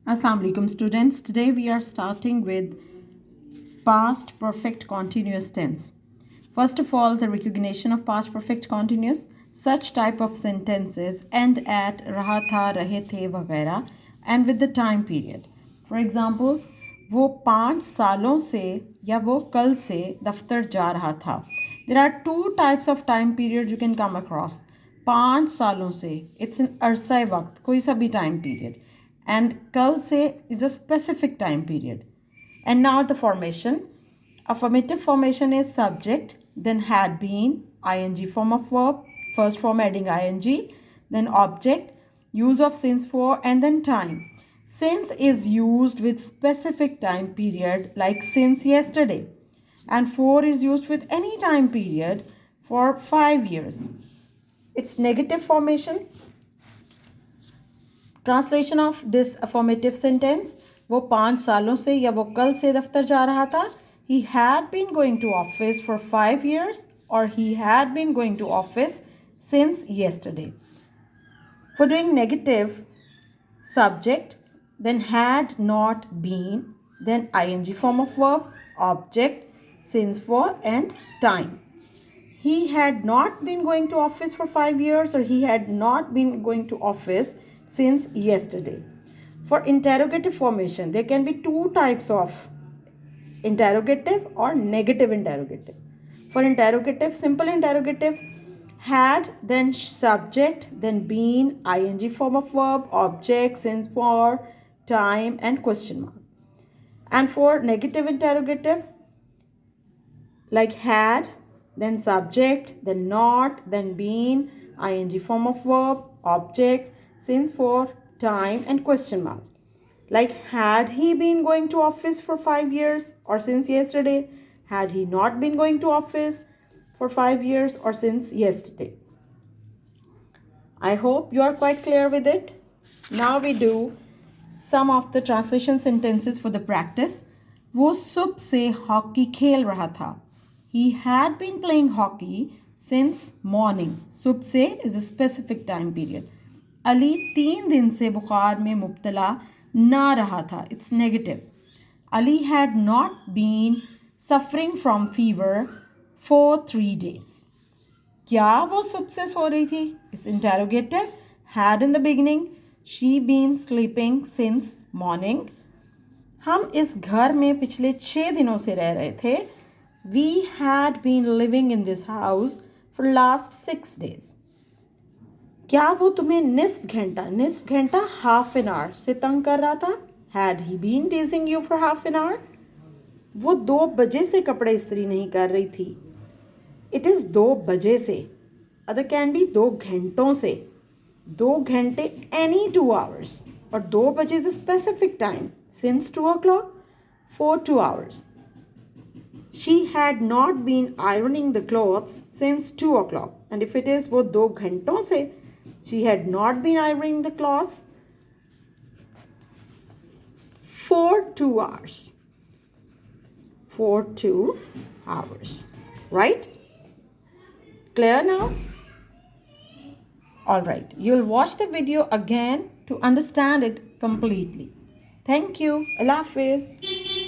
Assalamu alaikum students. Today we are starting with past perfect continuous tense. First of all, the recognition of past perfect continuous. Such type of sentences end at raha tha, rahe the वगैरह and with the time period. For example, वो 5 सालों से या वो कल से दफ्तर जा रहा था. There are two types of time period you can come across. 5 सालों से it's an अरसा वक्त, कोई सा भी time period. And kal se is a specific time period. And now the formation. Affirmative formation is subject, then had been, ing form of verb, first form adding ing, then object, use of since for, and then time. Since is used with specific time period like since yesterday. And for is used with any time period for 5 years. It's negative formation. Translation of this affirmative sentence, वो 5 सालों से या वो कल से दफ्तर जा रहा था. He had been going to office for 5 years और he had been going to office since yesterday. For doing negative, subject, then had not been, then ing form of verb, object, since for, and time. He had not been going to office for 5 years or he had not been going to office since yesterday. For interrogative formation, there can be two types of interrogative or negative interrogative. For interrogative, simple interrogative, had, then subject, then been, ing form of verb, object, since for, time, and question mark. And for negative interrogative, like had, then subject, then not, then been, ing form of verb, object, since for, time, and question mark. Like had he been going to office for 5 years or since yesterday? Had he not been going to office for 5 years or since yesterday? I hope you are quite clear with it. Now we do some of the translation sentences for the practice. वो सुबह से hockey खेल रहा था. He had been playing hockey since morning. सुबह से is a specific time period. Ali 3 दिन से बुखार में मुब्तला ना रहा था. It's negative. Ali had not been suffering from fever for 3 days. क्या वो सुबह से सो रही थी? It's interrogative. Had in the beginning. She been sleeping since morning. हम इस घर में पिछले 6 दिनों से रह रहे थे. We had been living in this house for last 6 days. क्या वो तुम्हें निस्फ घंटा हाफ एन आवर से तंग कर रहा था? Had he been teasing you for half an hour? वो 2 बजे से कपड़े इस्त्री नहीं कर रही थी. It is 2 बजे से. Other can be 2 घंटों से. 2 घंटे any 2 hours. और 2 बजे is a specific time. Since 2 o'clock for 2 hours. She had not been ironing the clothes since 2 o'clock. And if it is वो 2 घंटों से, she had not been ironing the clothes for 2 hours. For 2 hours. Right? Clear now? Alright. You'll watch the video again to understand it completely. Thank you. Allah Hafiz.